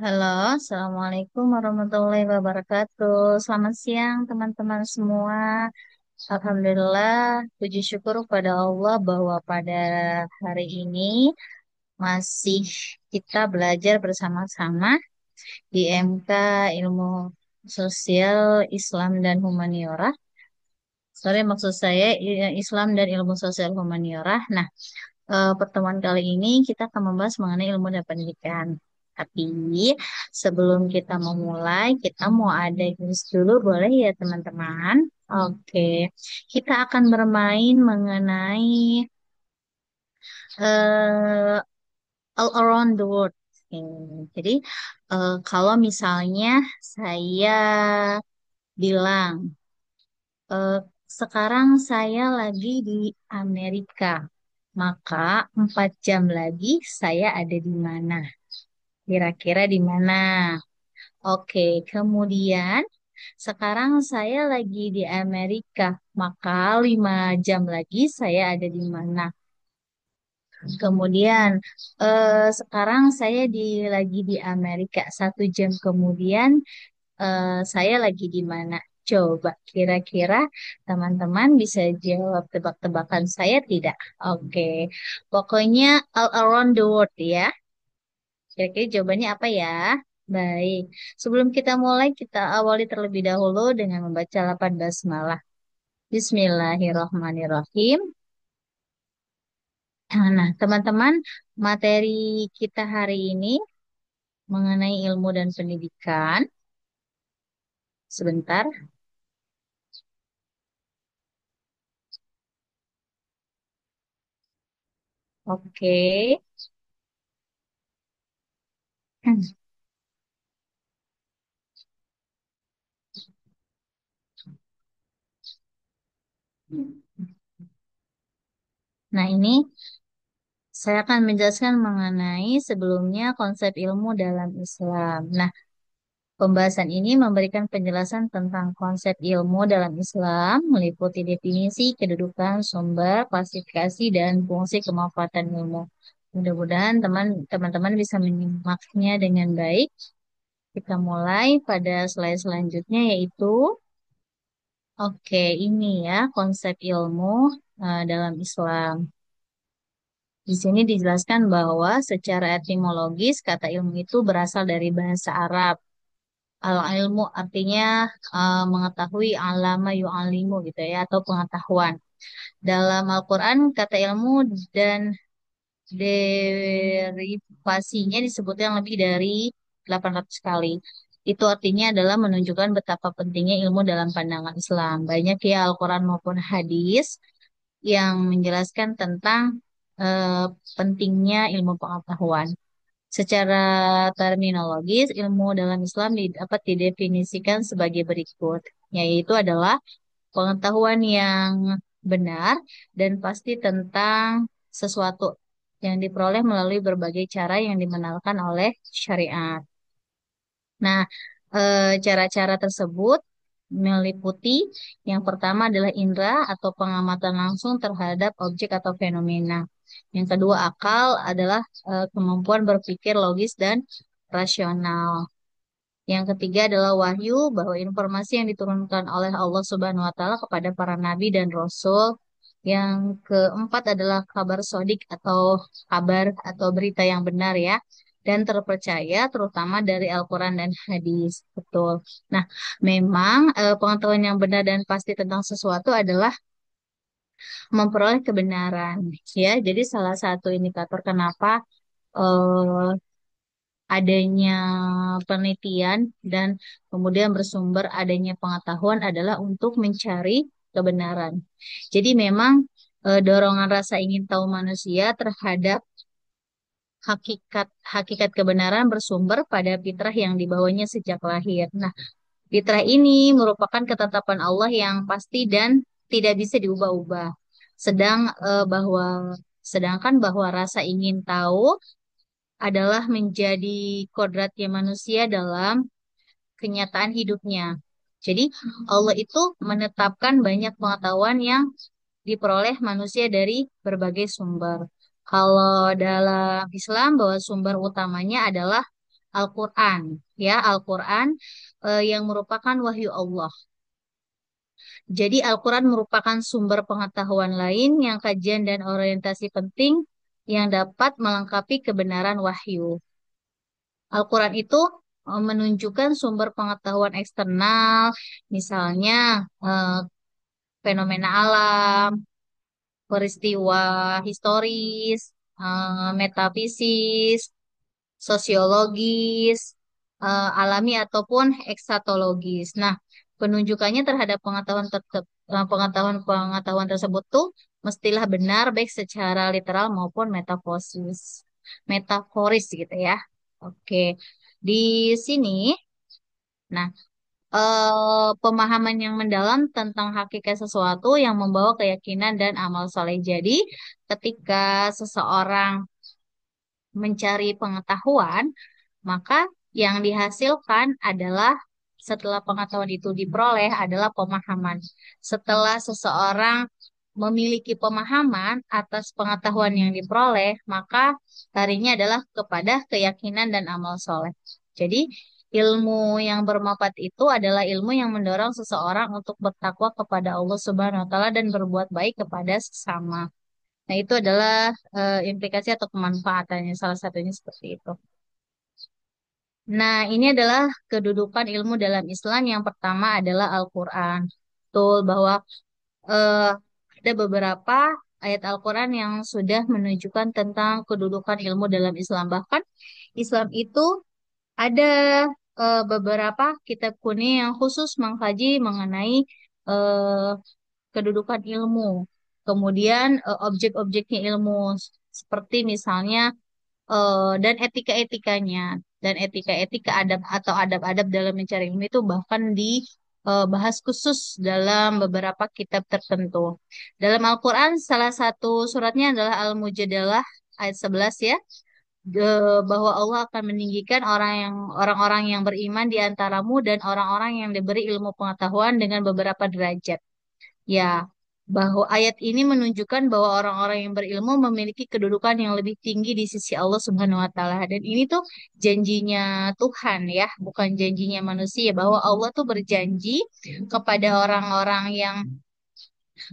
Halo, Assalamualaikum warahmatullahi wabarakatuh. Selamat siang teman-teman semua. Alhamdulillah, puji syukur pada Allah bahwa pada hari ini masih kita belajar bersama-sama di MK Ilmu Sosial Islam dan Humaniora. Sorry, maksud saya Islam dan Ilmu Sosial Humaniora. Nah, pertemuan kali ini kita akan membahas mengenai ilmu dan pendidikan. Tapi sebelum kita memulai, kita mau ada quiz dulu, boleh ya teman-teman? Oke, kita akan bermain mengenai eh, all around the world. Jadi kalau misalnya saya bilang eh, sekarang saya lagi di Amerika, maka 4 jam lagi saya ada di mana? Kira-kira di mana? Oke, kemudian sekarang saya lagi di Amerika, maka 5 jam lagi saya ada di mana? Kemudian sekarang saya lagi di Amerika, 1 jam kemudian saya lagi di mana? Coba kira-kira teman-teman bisa jawab tebak-tebakan saya tidak? Oke, pokoknya all around the world ya. Kira-kira jawabannya apa ya? Baik, sebelum kita mulai, kita awali terlebih dahulu dengan membaca lapan basmalah. Bismillahirrahmanirrahim. Nah, teman-teman, materi kita hari ini mengenai ilmu dan pendidikan. Sebentar, oke. Nah, ini saya akan menjelaskan mengenai sebelumnya konsep ilmu dalam Islam. Nah, pembahasan ini memberikan penjelasan tentang konsep ilmu dalam Islam, meliputi definisi, kedudukan, sumber, klasifikasi, dan fungsi kemanfaatan ilmu. Mudah-mudahan teman-teman bisa menyimaknya dengan baik. Kita mulai pada slide selanjutnya yaitu, oke, ini ya konsep ilmu dalam Islam. Di sini dijelaskan bahwa secara etimologis kata ilmu itu berasal dari bahasa Arab. Al-ilmu artinya mengetahui alama yu'alimu gitu ya atau pengetahuan. Dalam Al-Quran kata ilmu dan derivasinya disebutnya lebih dari 800 kali. Itu artinya adalah menunjukkan betapa pentingnya ilmu dalam pandangan Islam. Banyak ya Al-Quran maupun hadis yang menjelaskan tentang eh, pentingnya ilmu pengetahuan. Secara terminologis, ilmu dalam Islam dapat didefinisikan sebagai berikut, yaitu adalah pengetahuan yang benar dan pasti tentang sesuatu yang diperoleh melalui berbagai cara yang dimenalkan oleh syariat. Nah, cara-cara tersebut meliputi yang pertama adalah indera atau pengamatan langsung terhadap objek atau fenomena. Yang kedua, akal adalah kemampuan berpikir logis dan rasional. Yang ketiga adalah wahyu, bahwa informasi yang diturunkan oleh Allah Subhanahu wa taala kepada para nabi dan rasul. Yang keempat adalah kabar sodik atau kabar atau berita yang benar ya dan terpercaya terutama dari Al-Quran dan hadis. Betul. Nah, memang pengetahuan yang benar dan pasti tentang sesuatu adalah memperoleh kebenaran ya. Jadi salah satu indikator kenapa eh, adanya penelitian dan kemudian bersumber adanya pengetahuan adalah untuk mencari kebenaran. Jadi memang dorongan rasa ingin tahu manusia terhadap hakikat hakikat kebenaran bersumber pada fitrah yang dibawanya sejak lahir. Nah, fitrah ini merupakan ketetapan Allah yang pasti dan tidak bisa diubah-ubah. Sedang bahwa sedangkan bahwa rasa ingin tahu adalah menjadi kodratnya manusia dalam kenyataan hidupnya. Jadi Allah itu menetapkan banyak pengetahuan yang diperoleh manusia dari berbagai sumber. Kalau dalam Islam bahwa sumber utamanya adalah Al-Quran, ya, Al-Quran yang merupakan wahyu Allah. Jadi Al-Quran merupakan sumber pengetahuan lain yang kajian dan orientasi penting yang dapat melengkapi kebenaran wahyu. Al-Quran itu menunjukkan sumber pengetahuan eksternal, misalnya fenomena alam, peristiwa historis, metafisis, sosiologis, alami ataupun eksatologis. Nah, penunjukannya terhadap pengetahuan-pengetahuan tersebut tuh mestilah benar baik secara literal maupun metaforis gitu ya. Oke, di sini, nah, pemahaman yang mendalam tentang hakikat sesuatu yang membawa keyakinan dan amal soleh. Jadi, ketika seseorang mencari pengetahuan, maka yang dihasilkan adalah setelah pengetahuan itu diperoleh adalah pemahaman. Setelah seseorang memiliki pemahaman atas pengetahuan yang diperoleh, maka larinya adalah kepada keyakinan dan amal soleh. Jadi, ilmu yang bermanfaat itu adalah ilmu yang mendorong seseorang untuk bertakwa kepada Allah Subhanahu wa taala dan berbuat baik kepada sesama. Nah, itu adalah implikasi atau kemanfaatannya. Salah satunya seperti itu. Nah, ini adalah kedudukan ilmu dalam Islam. Yang pertama adalah Al-Quran. Betul bahwa eh, ada beberapa ayat Al-Quran yang sudah menunjukkan tentang kedudukan ilmu dalam Islam. Bahkan Islam itu ada beberapa kitab kuning yang khusus mengkaji mengenai eh, kedudukan ilmu. Kemudian objek-objeknya ilmu seperti misalnya dan etika-etikanya dan etika-etika adab atau adab-adab dalam mencari ilmu itu bahkan dibahas khusus dalam beberapa kitab tertentu. Dalam Al-Quran salah satu suratnya adalah Al-Mujadalah ayat 11 ya, bahwa Allah akan meninggikan orang-orang yang beriman di antaramu dan orang-orang yang diberi ilmu pengetahuan dengan beberapa derajat. Ya, bahwa ayat ini menunjukkan bahwa orang-orang yang berilmu memiliki kedudukan yang lebih tinggi di sisi Allah Subhanahu wa taala. Dan ini tuh janjinya Tuhan ya, bukan janjinya manusia, bahwa Allah tuh berjanji kepada orang-orang yang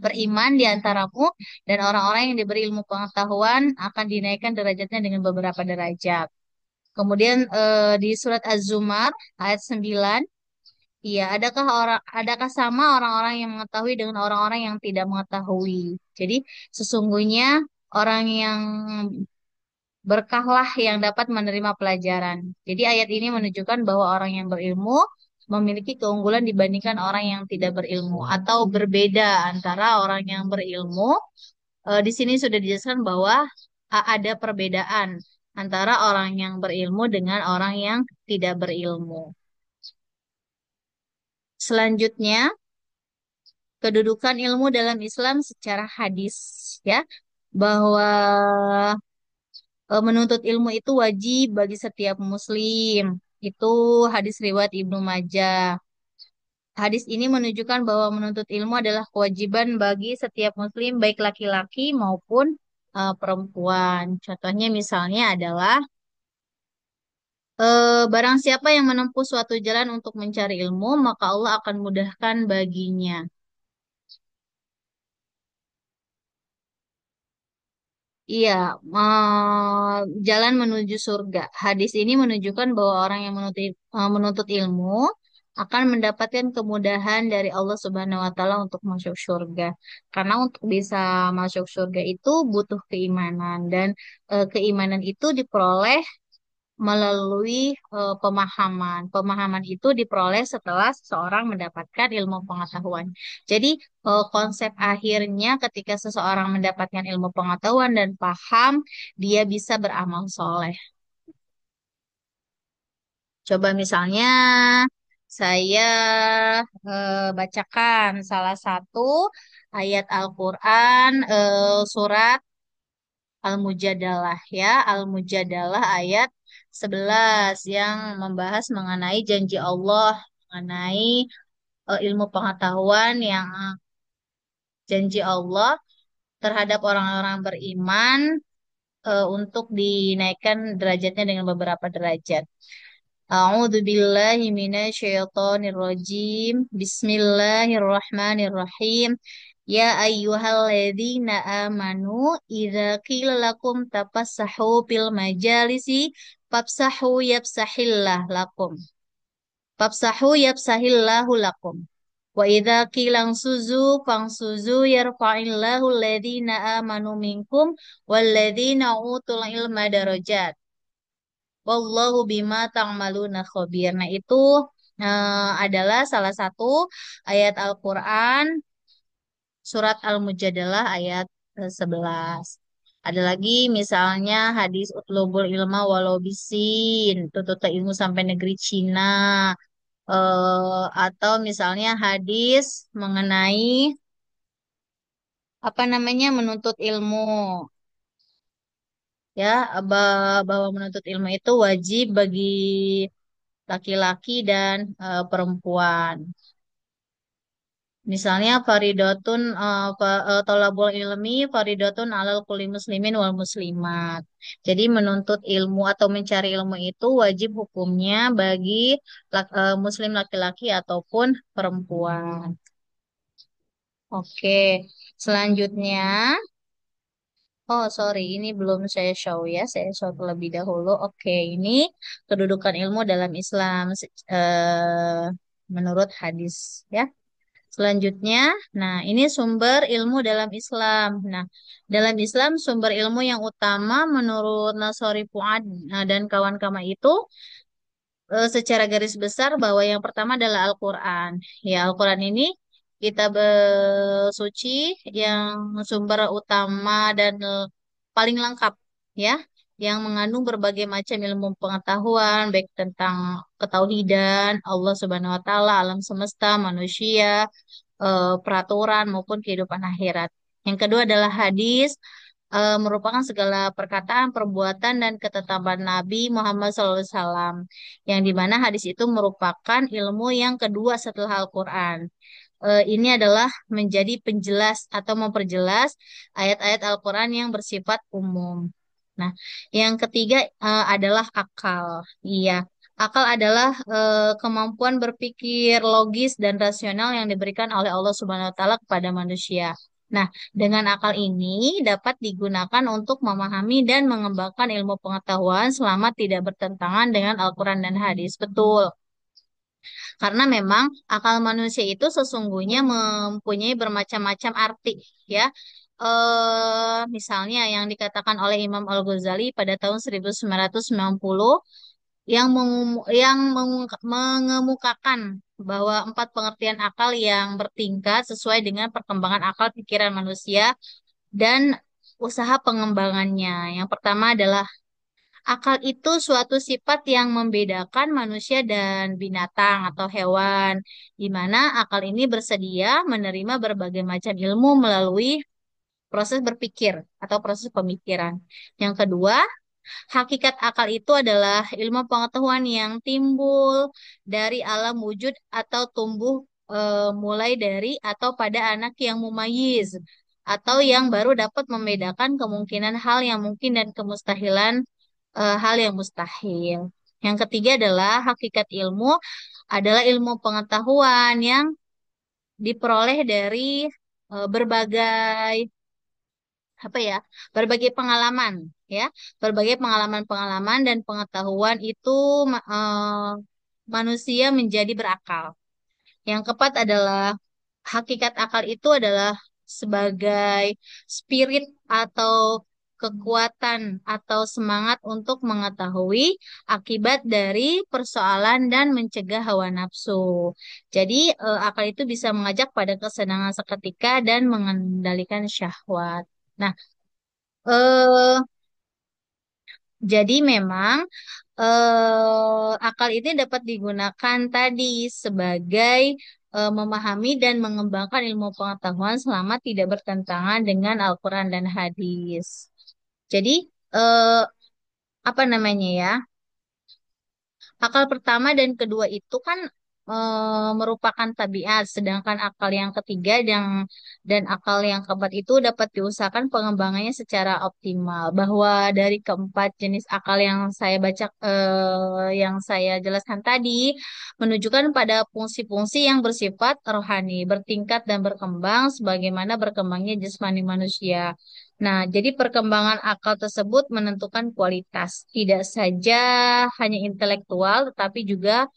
beriman di antaramu dan orang-orang yang diberi ilmu pengetahuan akan dinaikkan derajatnya dengan beberapa derajat. Kemudian di surat Az-Zumar ayat 9, iya, adakah sama orang-orang yang mengetahui dengan orang-orang yang tidak mengetahui? Jadi, sesungguhnya orang yang berkahlah yang dapat menerima pelajaran. Jadi, ayat ini menunjukkan bahwa orang yang berilmu memiliki keunggulan dibandingkan orang yang tidak berilmu atau berbeda antara orang yang berilmu. Di sini sudah dijelaskan bahwa ada perbedaan antara orang yang berilmu dengan orang yang tidak berilmu. Selanjutnya, kedudukan ilmu dalam Islam secara hadis ya, bahwa menuntut ilmu itu wajib bagi setiap muslim. Itu hadis riwayat Ibnu Majah. Hadis ini menunjukkan bahwa menuntut ilmu adalah kewajiban bagi setiap muslim baik laki-laki maupun perempuan. Contohnya misalnya adalah barang siapa yang menempuh suatu jalan untuk mencari ilmu, maka Allah akan mudahkan baginya. Iya, jalan menuju surga. Hadis ini menunjukkan bahwa orang yang menuntut ilmu akan mendapatkan kemudahan dari Allah Subhanahu wa taala untuk masuk surga. Karena untuk bisa masuk surga itu butuh keimanan dan keimanan itu diperoleh melalui pemahaman. Pemahaman itu diperoleh setelah seseorang mendapatkan ilmu pengetahuan. Jadi, konsep akhirnya ketika seseorang mendapatkan ilmu pengetahuan dan paham, dia bisa beramal soleh. Coba misalnya saya bacakan salah satu ayat Al-Quran, surat Al-Mujadalah ya, Al-Mujadalah ayat 11 yang membahas mengenai janji Allah, mengenai ilmu pengetahuan yang janji Allah terhadap orang-orang beriman untuk dinaikkan derajatnya dengan beberapa derajat. A'udzu billahi minasyaitonir rajim. Bismillahirrahmanirrahim. Ya ayyuhalladzina amanu idza qila lakum tafassahu fil majalisi fafsahu yafsahillah lakum. Fafsahu yafsahillahu lakum. Wa idza qila suzu fangsuzu yarfa'illahu alladzina amanu minkum walladzina utul ilma darajat. Wallahu bima ta'maluna khabir. Nah, itu adalah salah satu ayat Al-Qur'an surat Al-Mujadalah ayat 11. Ada lagi misalnya hadis utlubul ilma walau bisin, tuntut ilmu sampai negeri Cina. Atau misalnya hadis mengenai apa namanya menuntut ilmu, ya, bahwa menuntut ilmu itu wajib bagi laki-laki dan perempuan. Misalnya faridatun tolabul ilmi faridatun alal kulli muslimin wal muslimat. Jadi menuntut ilmu atau mencari ilmu itu wajib hukumnya bagi muslim laki-laki ataupun perempuan. Oke, selanjutnya, oh sorry, ini belum saya show ya, saya show terlebih dahulu. Oke, ini kedudukan ilmu dalam Islam menurut hadis ya. Selanjutnya, nah ini sumber ilmu dalam Islam. Nah, dalam Islam sumber ilmu yang utama menurut Nasori Fuad dan kawan-kawan itu secara garis besar bahwa yang pertama adalah Al-Quran. Ya, Al-Quran ini kitab suci yang sumber utama dan paling lengkap ya, yang mengandung berbagai macam ilmu pengetahuan baik tentang ketauhidan Allah Subhanahu wa taala, alam semesta, manusia, peraturan maupun kehidupan akhirat. Yang kedua adalah hadis, merupakan segala perkataan, perbuatan, dan ketetapan Nabi Muhammad SAW. Yang dimana hadis itu merupakan ilmu yang kedua setelah Al-Quran. Ini adalah menjadi penjelas atau memperjelas ayat-ayat Al-Quran yang bersifat umum. Nah, yang ketiga adalah akal. Iya, akal adalah kemampuan berpikir logis dan rasional yang diberikan oleh Allah Subhanahu wa taala kepada manusia. Nah, dengan akal ini dapat digunakan untuk memahami dan mengembangkan ilmu pengetahuan selama tidak bertentangan dengan Al-Quran dan hadis. Betul. Karena memang akal manusia itu sesungguhnya mempunyai bermacam-macam arti, ya. Misalnya yang dikatakan oleh Imam Al-Ghazali pada tahun 1990 yang mengemukakan bahwa empat pengertian akal yang bertingkat sesuai dengan perkembangan akal pikiran manusia dan usaha pengembangannya. Yang pertama adalah akal itu suatu sifat yang membedakan manusia dan binatang atau hewan, di mana akal ini bersedia menerima berbagai macam ilmu melalui proses berpikir atau proses pemikiran. Yang kedua, hakikat akal itu adalah ilmu pengetahuan yang timbul dari alam wujud atau tumbuh mulai dari atau pada anak yang mumayyiz atau yang baru dapat membedakan kemungkinan hal yang mungkin dan kemustahilan hal yang mustahil. Yang ketiga adalah hakikat ilmu adalah ilmu pengetahuan yang diperoleh dari berbagai apa ya, berbagai pengalaman ya, berbagai pengalaman-pengalaman dan pengetahuan itu manusia menjadi berakal. Yang keempat adalah hakikat akal itu adalah sebagai spirit atau kekuatan atau semangat untuk mengetahui akibat dari persoalan dan mencegah hawa nafsu. Jadi akal itu bisa mengajak pada kesenangan seketika dan mengendalikan syahwat. Nah, eh, jadi memang akal ini dapat digunakan tadi sebagai memahami dan mengembangkan ilmu pengetahuan selama tidak bertentangan dengan Al-Quran dan hadis. Jadi eh, apa namanya ya? Akal pertama dan kedua itu kan merupakan tabiat, sedangkan akal yang ketiga dan akal yang keempat itu dapat diusahakan pengembangannya secara optimal. Bahwa dari keempat jenis akal yang saya baca, yang saya jelaskan tadi, menunjukkan pada fungsi-fungsi yang bersifat rohani, bertingkat dan berkembang sebagaimana berkembangnya jasmani manusia. Nah, jadi perkembangan akal tersebut menentukan kualitas, tidak saja hanya intelektual, tetapi juga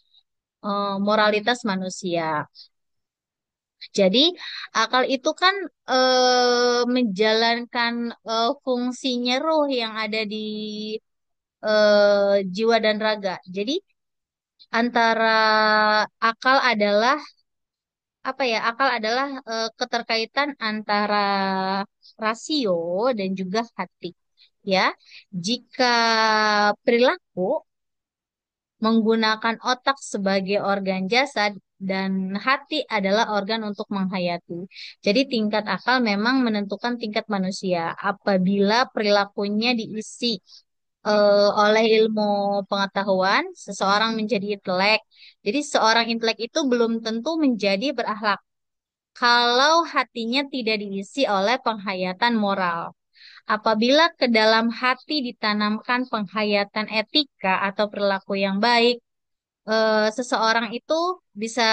moralitas manusia. Jadi, akal itu kan menjalankan fungsinya ruh yang ada di jiwa dan raga. Jadi, antara akal adalah apa ya? Akal adalah keterkaitan antara rasio dan juga hati. Ya, jika perilaku menggunakan otak sebagai organ jasad dan hati adalah organ untuk menghayati. Jadi tingkat akal memang menentukan tingkat manusia. Apabila perilakunya diisi oleh ilmu pengetahuan, seseorang menjadi intelek. Jadi seorang intelek itu belum tentu menjadi berakhlak kalau hatinya tidak diisi oleh penghayatan moral. Apabila ke dalam hati ditanamkan penghayatan etika atau perilaku yang baik, seseorang itu bisa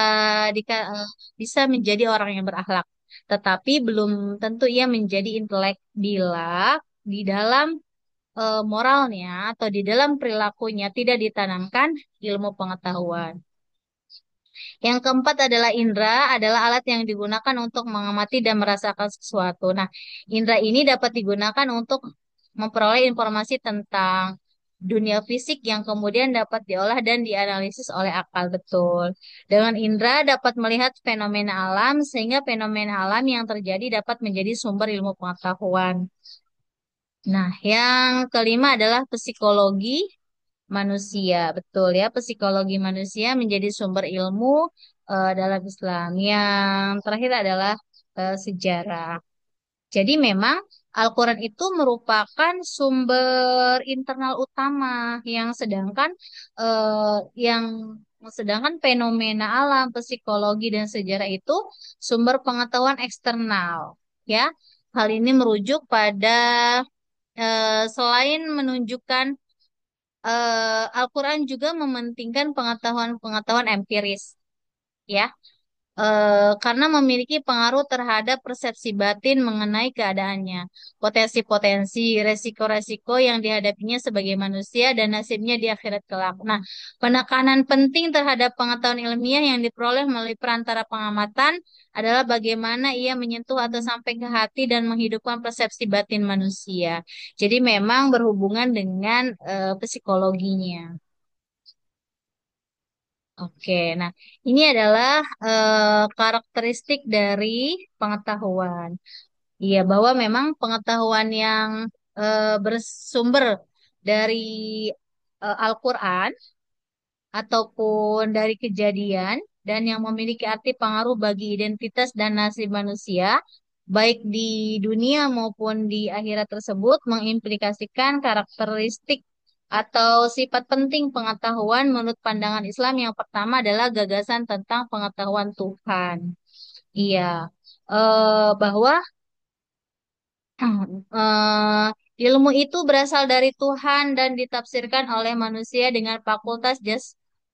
bisa menjadi orang yang berakhlak, tetapi belum tentu ia menjadi intelek bila di dalam moralnya atau di dalam perilakunya tidak ditanamkan ilmu pengetahuan. Yang keempat adalah indera, adalah alat yang digunakan untuk mengamati dan merasakan sesuatu. Nah, indera ini dapat digunakan untuk memperoleh informasi tentang dunia fisik yang kemudian dapat diolah dan dianalisis oleh akal betul. Dengan indera dapat melihat fenomena alam sehingga fenomena alam yang terjadi dapat menjadi sumber ilmu pengetahuan. Nah, yang kelima adalah psikologi manusia. Betul ya, psikologi manusia menjadi sumber ilmu dalam Islam. Yang terakhir adalah sejarah. Jadi memang Al-Quran itu merupakan sumber internal utama yang sedangkan fenomena alam, psikologi dan sejarah itu sumber pengetahuan eksternal. Ya, hal ini merujuk pada selain menunjukkan Al-Quran juga mementingkan pengetahuan-pengetahuan empiris. Ya, karena memiliki pengaruh terhadap persepsi batin mengenai keadaannya, potensi-potensi, resiko-resiko yang dihadapinya sebagai manusia dan nasibnya di akhirat kelak. Nah, penekanan penting terhadap pengetahuan ilmiah yang diperoleh melalui perantara pengamatan adalah bagaimana ia menyentuh atau sampai ke hati dan menghidupkan persepsi batin manusia. Jadi memang berhubungan dengan psikologinya. Oke, nah ini adalah karakteristik dari pengetahuan. Iya, bahwa memang pengetahuan yang bersumber dari Al-Quran ataupun dari kejadian dan yang memiliki arti pengaruh bagi identitas dan nasib manusia, baik di dunia maupun di akhirat tersebut, mengimplikasikan karakteristik atau sifat penting pengetahuan menurut pandangan Islam. Yang pertama adalah gagasan tentang pengetahuan Tuhan. Iya, bahwa Eh, ilmu itu berasal dari Tuhan dan ditafsirkan oleh manusia dengan fakultas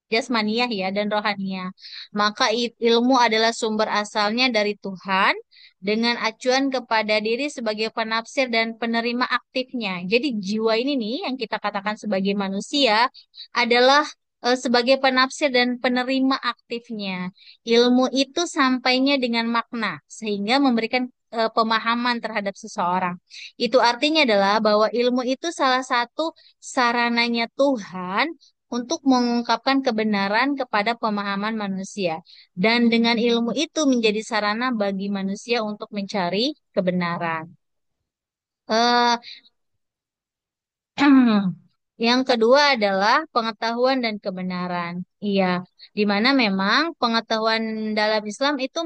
jasmaniah ya dan rohaniah. Maka ilmu adalah sumber asalnya dari Tuhan dengan acuan kepada diri sebagai penafsir dan penerima aktifnya. Jadi jiwa ini nih yang kita katakan sebagai manusia adalah sebagai penafsir dan penerima aktifnya. Ilmu itu sampainya dengan makna sehingga memberikan pemahaman terhadap seseorang. Itu artinya adalah bahwa ilmu itu salah satu sarananya Tuhan untuk mengungkapkan kebenaran kepada pemahaman manusia. Dan dengan ilmu itu menjadi sarana bagi manusia untuk mencari kebenaran. Eh, Yang kedua adalah pengetahuan dan kebenaran. Iya, di mana memang pengetahuan dalam Islam itu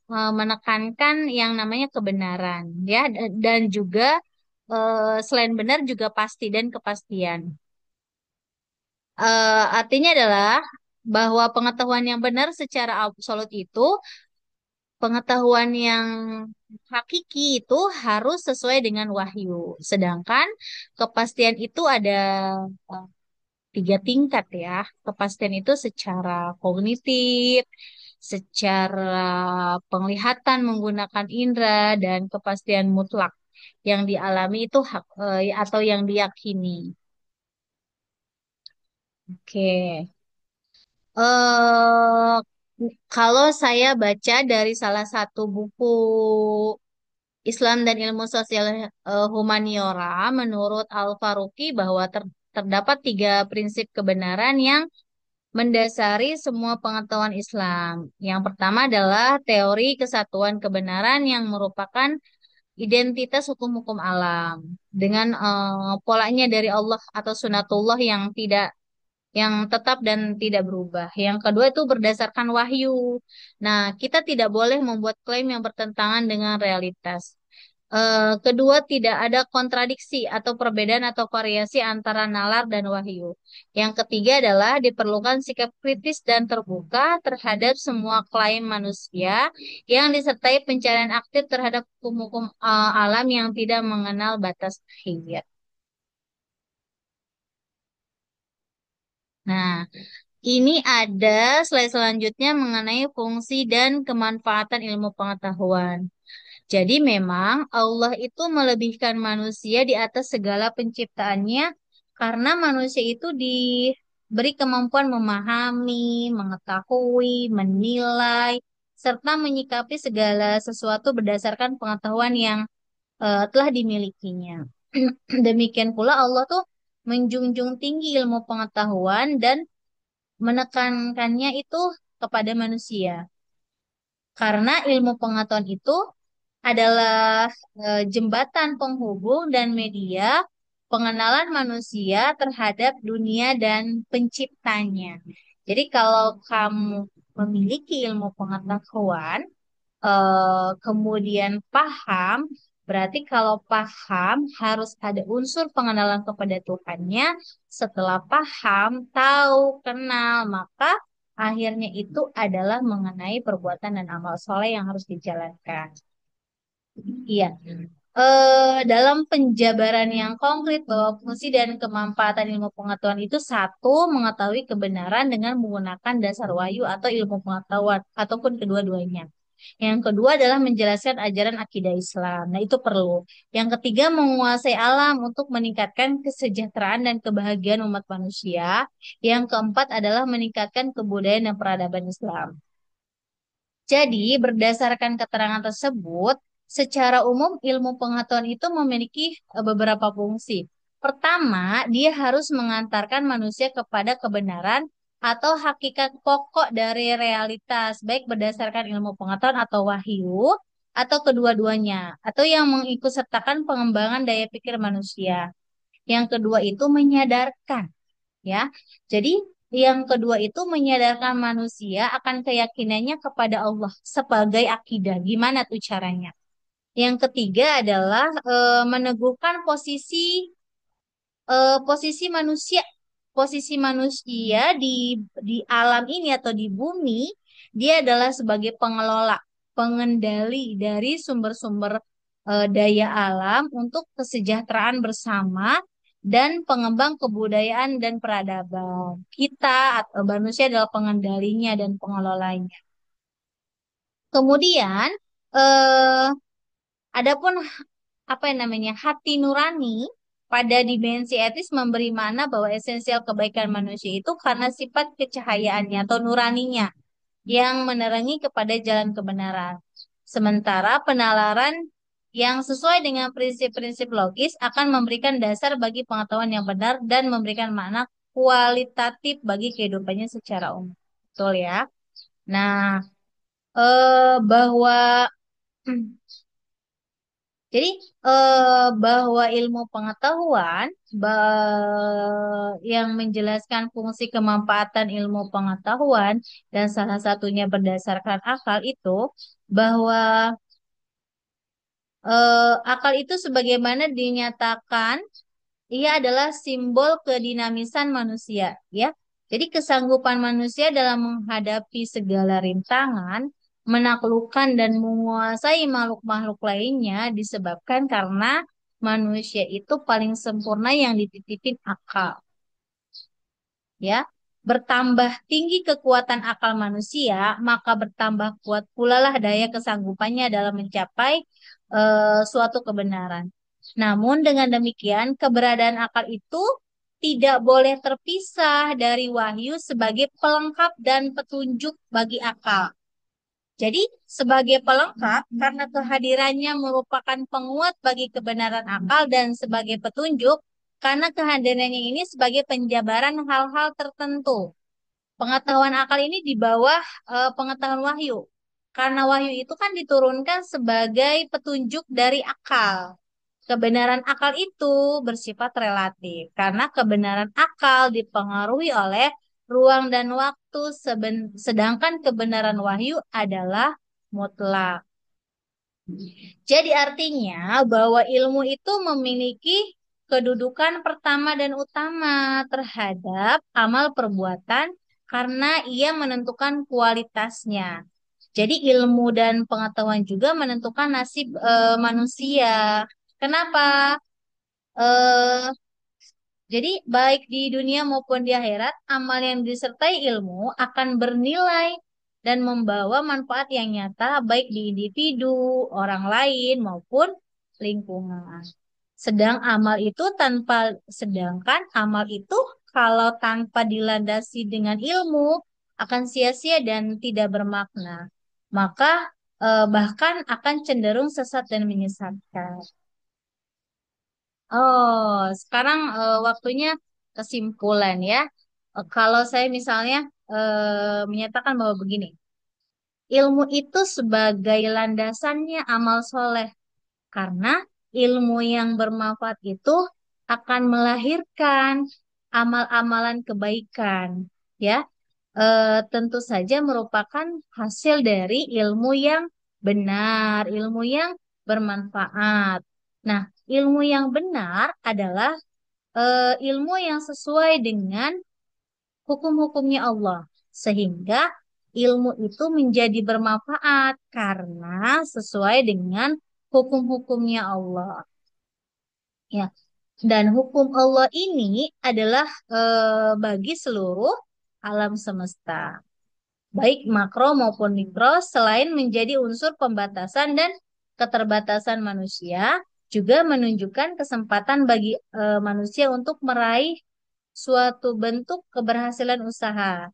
menekankan yang namanya kebenaran, ya, dan juga selain benar juga pasti dan kepastian. Artinya adalah bahwa pengetahuan yang benar secara absolut itu, pengetahuan yang hakiki itu harus sesuai dengan wahyu. Sedangkan kepastian itu ada eh, tiga tingkat ya. Kepastian itu secara kognitif, secara penglihatan menggunakan indera, dan kepastian mutlak yang dialami itu atau yang diyakini. Oke. eh Kalau saya baca dari salah satu buku Islam dan Ilmu Sosial Humaniora, menurut Al-Faruqi bahwa terdapat tiga prinsip kebenaran yang mendasari semua pengetahuan Islam. Yang pertama adalah teori kesatuan kebenaran yang merupakan identitas hukum-hukum alam dengan polanya dari Allah atau sunatullah yang tetap dan tidak berubah. Yang kedua itu berdasarkan wahyu. Nah, kita tidak boleh membuat klaim yang bertentangan dengan realitas. Kedua, tidak ada kontradiksi atau perbedaan atau variasi antara nalar dan wahyu. Yang ketiga adalah diperlukan sikap kritis dan terbuka terhadap semua klaim manusia yang disertai pencarian aktif terhadap hukum-hukum alam yang tidak mengenal batas akhir. Nah, ini ada slide selanjutnya mengenai fungsi dan kemanfaatan ilmu pengetahuan. Jadi memang Allah itu melebihkan manusia di atas segala penciptaannya karena manusia itu diberi kemampuan memahami, mengetahui, menilai, serta menyikapi segala sesuatu berdasarkan pengetahuan yang telah dimilikinya. Demikian pula Allah tuh menjunjung tinggi ilmu pengetahuan dan menekankannya itu kepada manusia. Karena ilmu pengetahuan itu adalah jembatan penghubung dan media pengenalan manusia terhadap dunia dan penciptanya. Jadi kalau kamu memiliki ilmu pengetahuan, kemudian paham, berarti kalau paham harus ada unsur pengenalan kepada Tuhannya. Setelah paham, tahu, kenal, maka akhirnya itu adalah mengenai perbuatan dan amal soleh yang harus dijalankan. Iya. Dalam penjabaran yang konkret bahwa fungsi dan kemanfaatan ilmu pengetahuan itu satu, mengetahui kebenaran dengan menggunakan dasar wahyu atau ilmu pengetahuan, ataupun kedua-duanya. Yang kedua adalah menjelaskan ajaran akidah Islam. Nah, itu perlu. Yang ketiga, menguasai alam untuk meningkatkan kesejahteraan dan kebahagiaan umat manusia. Yang keempat adalah meningkatkan kebudayaan dan peradaban Islam. Jadi, berdasarkan keterangan tersebut, secara umum ilmu pengetahuan itu memiliki beberapa fungsi. Pertama, dia harus mengantarkan manusia kepada kebenaran atau hakikat pokok dari realitas, baik berdasarkan ilmu pengetahuan atau wahyu, atau kedua-duanya, atau yang mengikutsertakan pengembangan daya pikir manusia. Yang kedua itu menyadarkan, ya. Jadi yang kedua itu menyadarkan manusia akan keyakinannya kepada Allah sebagai akidah. Gimana tuh caranya? Yang ketiga adalah meneguhkan posisi manusia, di alam ini atau di bumi, dia adalah sebagai pengelola, pengendali dari sumber-sumber daya alam untuk kesejahteraan bersama dan pengembang kebudayaan dan peradaban. Kita atau manusia adalah pengendalinya dan pengelolanya. Kemudian, eh, adapun apa yang namanya hati nurani pada dimensi etis memberi makna bahwa esensial kebaikan manusia itu karena sifat kecahayaannya atau nuraninya yang menerangi kepada jalan kebenaran. Sementara penalaran yang sesuai dengan prinsip-prinsip logis akan memberikan dasar bagi pengetahuan yang benar dan memberikan makna kualitatif bagi kehidupannya secara umum. Betul ya? Nah, bahwa jadi bahwa ilmu pengetahuan yang menjelaskan fungsi kemanfaatan ilmu pengetahuan dan salah satunya berdasarkan akal itu bahwa akal itu sebagaimana dinyatakan ia adalah simbol kedinamisan manusia, ya. Jadi kesanggupan manusia dalam menghadapi segala rintangan, menaklukkan dan menguasai makhluk-makhluk lainnya disebabkan karena manusia itu paling sempurna yang dititipin akal. Ya, bertambah tinggi kekuatan akal manusia, maka bertambah kuat pula lah daya kesanggupannya dalam mencapai suatu kebenaran. Namun dengan demikian, keberadaan akal itu tidak boleh terpisah dari wahyu sebagai pelengkap dan petunjuk bagi akal. Jadi, sebagai pelengkap, karena kehadirannya merupakan penguat bagi kebenaran akal dan sebagai petunjuk, karena kehadirannya ini sebagai penjabaran hal-hal tertentu. Pengetahuan akal ini di bawah pengetahuan wahyu. Karena wahyu itu kan diturunkan sebagai petunjuk dari akal. Kebenaran akal itu bersifat relatif karena kebenaran akal dipengaruhi oleh ruang dan waktu, sedangkan kebenaran wahyu adalah mutlak. Jadi artinya bahwa ilmu itu memiliki kedudukan pertama dan utama terhadap amal perbuatan karena ia menentukan kualitasnya. Jadi ilmu dan pengetahuan juga menentukan nasib manusia. Kenapa? Eh, jadi baik di dunia maupun di akhirat, amal yang disertai ilmu akan bernilai dan membawa manfaat yang nyata baik di individu, orang lain maupun lingkungan. Sedangkan amal itu kalau tanpa dilandasi dengan ilmu akan sia-sia dan tidak bermakna. Maka bahkan akan cenderung sesat dan menyesatkan. Oh, sekarang waktunya kesimpulan ya. Kalau saya misalnya menyatakan bahwa begini, ilmu itu sebagai landasannya amal soleh, karena ilmu yang bermanfaat itu akan melahirkan amal-amalan kebaikan, ya. Tentu saja merupakan hasil dari ilmu yang benar, ilmu yang bermanfaat. Nah, ilmu yang benar adalah ilmu yang sesuai dengan hukum-hukumnya Allah, sehingga ilmu itu menjadi bermanfaat karena sesuai dengan hukum-hukumnya Allah. Ya, dan hukum Allah ini adalah bagi seluruh alam semesta, baik makro maupun mikro, selain menjadi unsur pembatasan dan keterbatasan manusia, juga menunjukkan kesempatan bagi manusia untuk meraih suatu bentuk keberhasilan usaha.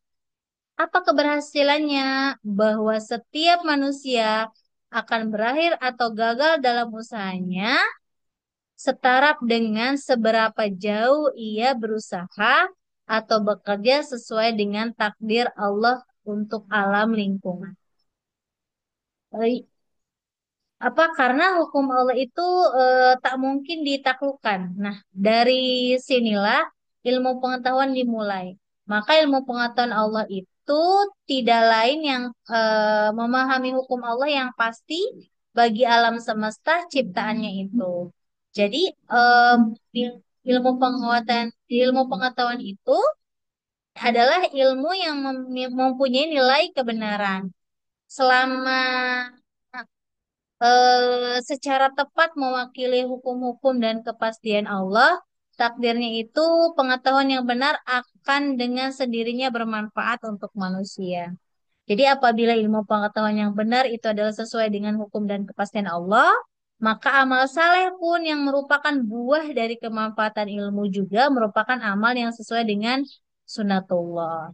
Apa keberhasilannya? Bahwa setiap manusia akan berakhir atau gagal dalam usahanya setara dengan seberapa jauh ia berusaha atau bekerja sesuai dengan takdir Allah untuk alam lingkungan. Apa karena hukum Allah itu tak mungkin ditaklukkan. Nah, dari sinilah ilmu pengetahuan dimulai. Maka ilmu pengetahuan Allah itu tidak lain yang memahami hukum Allah yang pasti bagi alam semesta ciptaannya itu. Jadi ilmu pengetahuan itu adalah ilmu yang mempunyai nilai kebenaran. Selama secara tepat mewakili hukum-hukum dan kepastian Allah, takdirnya itu pengetahuan yang benar akan dengan sendirinya bermanfaat untuk manusia. Jadi apabila ilmu pengetahuan yang benar itu adalah sesuai dengan hukum dan kepastian Allah, maka amal saleh pun yang merupakan buah dari kemanfaatan ilmu juga merupakan amal yang sesuai dengan sunatullah.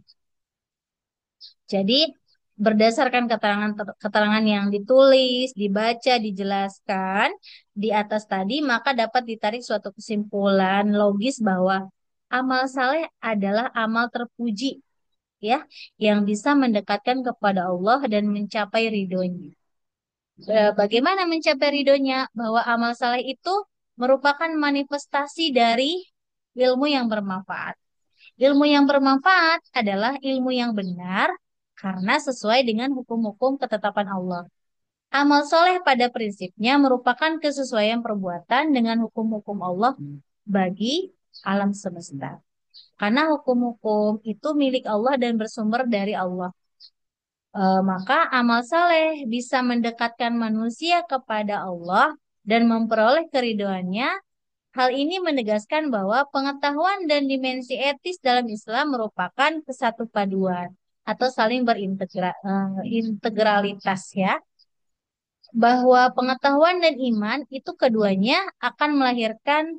Jadi berdasarkan keterangan yang ditulis, dibaca, dijelaskan di atas tadi, maka dapat ditarik suatu kesimpulan logis bahwa amal saleh adalah amal terpuji, ya, yang bisa mendekatkan kepada Allah dan mencapai ridhonya. Bagaimana mencapai ridhonya? Bahwa amal saleh itu merupakan manifestasi dari ilmu yang bermanfaat. Ilmu yang bermanfaat adalah ilmu yang benar karena sesuai dengan hukum-hukum ketetapan Allah. Amal soleh pada prinsipnya merupakan kesesuaian perbuatan dengan hukum-hukum Allah bagi alam semesta. Karena hukum-hukum itu milik Allah dan bersumber dari Allah. Maka amal saleh bisa mendekatkan manusia kepada Allah dan memperoleh keriduannya. Hal ini menegaskan bahwa pengetahuan dan dimensi etis dalam Islam merupakan kesatu paduan atau saling berintegralitas ya. Bahwa pengetahuan dan iman itu keduanya akan melahirkan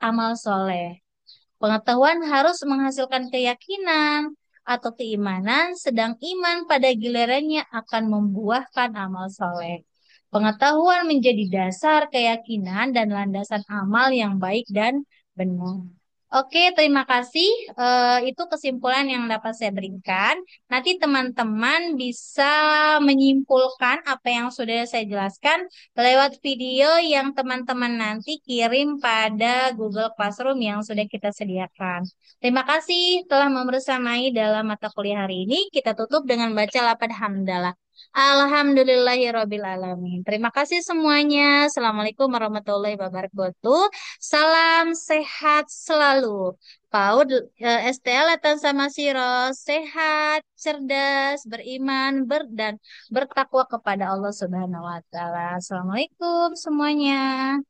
amal soleh. Pengetahuan harus menghasilkan keyakinan atau keimanan, sedang iman pada gilirannya akan membuahkan amal soleh. Pengetahuan menjadi dasar keyakinan dan landasan amal yang baik dan benar. Oke, terima kasih. Itu kesimpulan yang dapat saya berikan. Nanti teman-teman bisa menyimpulkan apa yang sudah saya jelaskan lewat video yang teman-teman nanti kirim pada Google Classroom yang sudah kita sediakan. Terima kasih telah membersamai dalam mata kuliah hari ini. Kita tutup dengan baca lafaz hamdalah. Alhamdulillahirabbil alamin. Terima kasih semuanya. Assalamualaikum warahmatullahi wabarakatuh. Salam sehat selalu. PAUD STL Latan sama Siro, sehat, cerdas, beriman, dan bertakwa kepada Allah Subhanahu wa taala. Assalamualaikum semuanya.